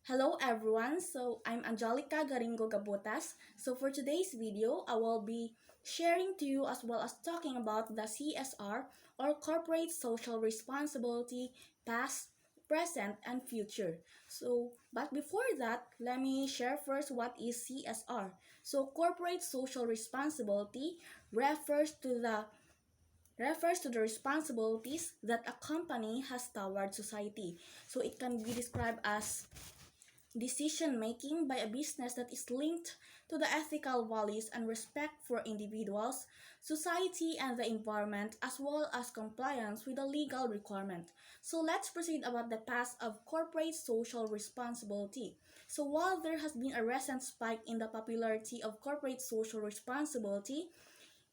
Hello everyone, I'm Angelica Gabotas. For today's video, I will be sharing to you as well as talking about the CSR or Corporate Social Responsibility past, present, and future. But before that, let me share first what is CSR. Corporate Social Responsibility refers to the responsibilities that a company has toward society. So it can be described as decision making by a business that is linked to the ethical values and respect for individuals, society, and the environment, as well as compliance with the legal requirement. So let's proceed about the past of corporate social responsibility. So while there has been a recent spike in the popularity of corporate social responsibility,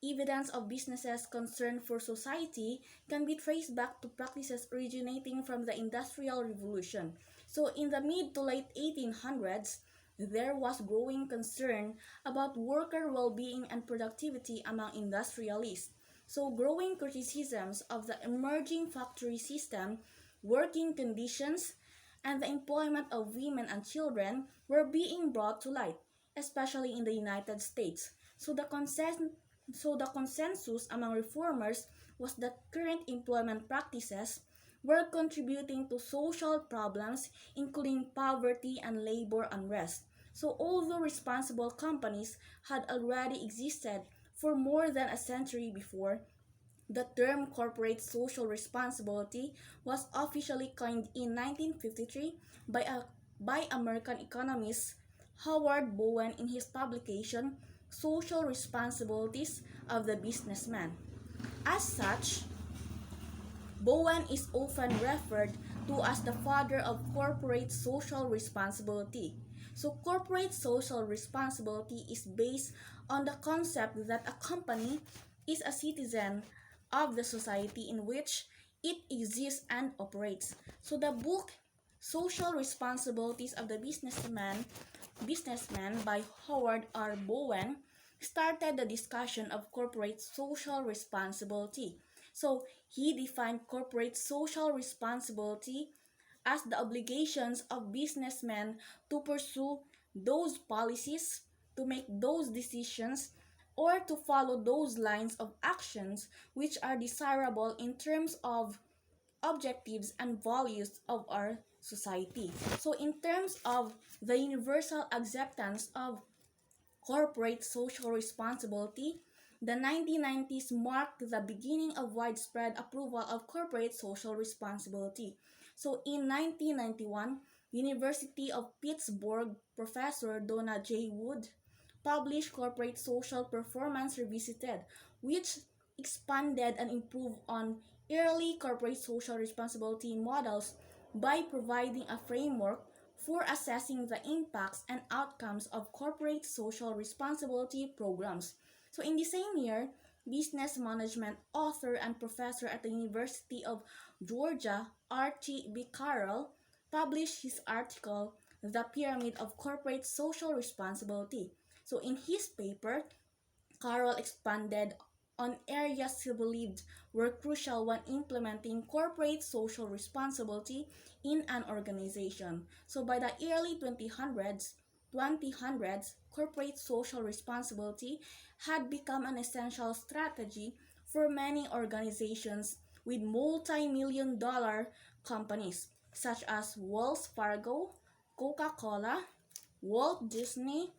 evidence of businesses' concern for society can be traced back to practices originating from the Industrial Revolution. So in the mid to late 1800s, there was growing concern about worker well-being and productivity among industrialists. So growing criticisms of the emerging factory system, working conditions, and the employment of women and children were being brought to light, especially in the United States. So the consensus among reformers was that current employment practices were contributing to social problems, including poverty and labor unrest. So although responsible companies had already existed for more than a century before, the term corporate social responsibility was officially coined in 1953 by American economist Howard Bowen in his publication Social Responsibilities of the Businessman. As such, Bowen is often referred to as the father of corporate social responsibility. So corporate social responsibility is based on the concept that a company is a citizen of the society in which it exists and operates. So the book Social Responsibilities of the Businessman by Howard R. Bowen started the discussion of corporate social responsibility. So he defined corporate social responsibility as the obligations of businessmen to pursue those policies, to make those decisions, or to follow those lines of actions which are desirable in terms of objectives and values of our society. So in terms of the universal acceptance of corporate social responsibility, the 1990s marked the beginning of widespread approval of corporate social responsibility. So in 1991, University of Pittsburgh professor Donna J. Wood published Corporate Social Performance Revisited, which expanded and improved on early corporate social responsibility models by providing a framework for assessing the impacts and outcomes of corporate social responsibility programs. So in the same year, business management author and professor at the University of Georgia, Archie B. Carroll, published his article, The Pyramid of Corporate Social Responsibility. So in his paper, Carroll expanded on areas he believed were crucial when implementing corporate social responsibility in an organization. So by the early 2000s, corporate social responsibility had become an essential strategy for many organizations with multi-million dollar companies such as Wells Fargo, Coca-Cola, Walt Disney,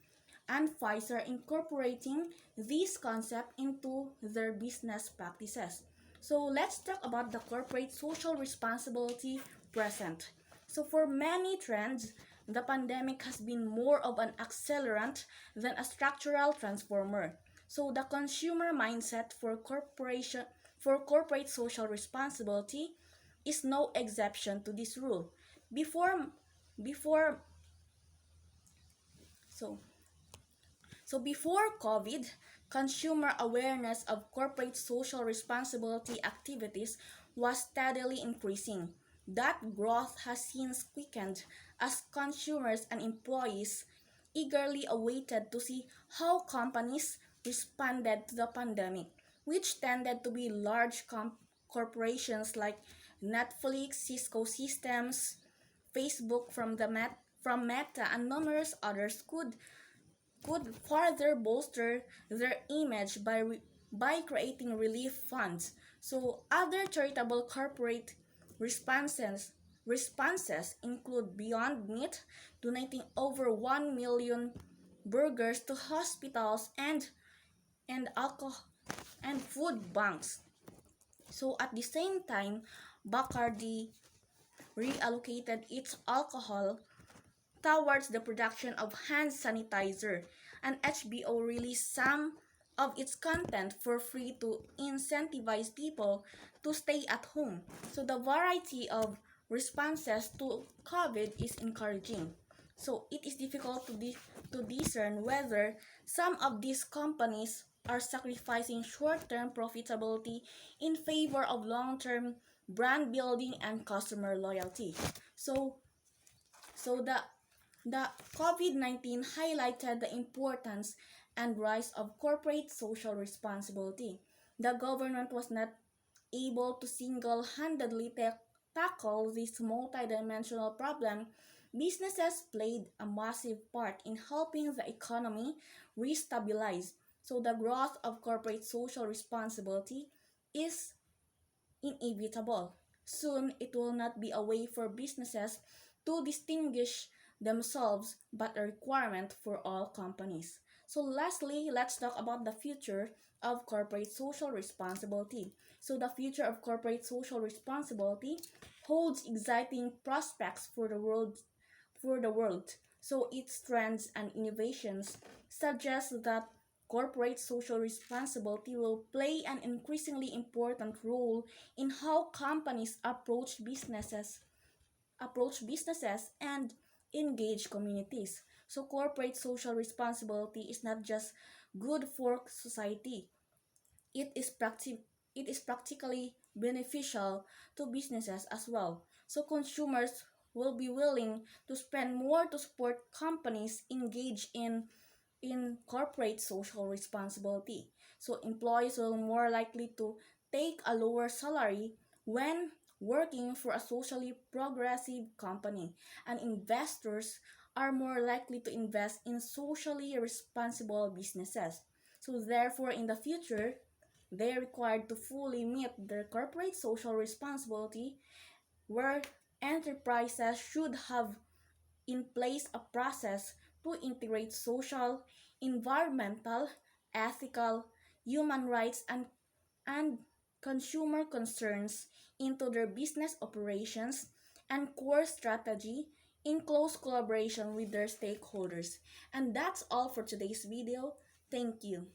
and Pfizer incorporating this concept into their business practices. So let's talk about the corporate social responsibility present. So for many trends, the pandemic has been more of an accelerant than a structural transformer. So the consumer mindset for corporate social responsibility is no exception to this rule. Before before so before COVID, consumer awareness of corporate social responsibility activities was steadily increasing. That growth has since quickened as consumers and employees eagerly awaited to see how companies responded to the pandemic, which tended to be large corporations like Netflix, Cisco Systems, Facebook from the from Meta and numerous others could further bolster their image by creating relief funds. So other charitable corporate responses responses include Beyond Meat donating over 1 million burgers to hospitals and alcohol and food banks. So at the same time, Bacardi reallocated its alcohol towards the production of hand sanitizer, and HBO released some of its content for free to incentivize people to stay at home. So the variety of responses to COVID is encouraging. So it is difficult to discern whether some of these companies are sacrificing short-term profitability in favor of long-term brand building and customer loyalty. So so the COVID-19 highlighted the importance and rise of corporate social responsibility. The government was not able to single-handedly tackle this multidimensional problem. Businesses played a massive part in helping the economy restabilize. So the growth of corporate social responsibility is inevitable. Soon, it will not be a way for businesses to distinguish themselves, but a requirement for all companies. So, lastly, let's talk about the future of corporate social responsibility. So, the future of corporate social responsibility holds exciting prospects for the world. So its trends and innovations suggest that corporate social responsibility will play an increasingly important role in how companies approach businesses and engage communities. So corporate social responsibility is not just good for society, it is practically beneficial to businesses as well. So consumers will be willing to spend more to support companies engaged in corporate social responsibility. So employees will more likely to take a lower salary when working for a socially progressive company, and investors are more likely to invest in socially responsible businesses. So therefore, in the future, they are required to fully meet their corporate social responsibility, where enterprises should have in place a process to integrate social, environmental, ethical, human rights, and consumer concerns into their business operations and core strategy in close collaboration with their stakeholders. And that's all for today's video. Thank you.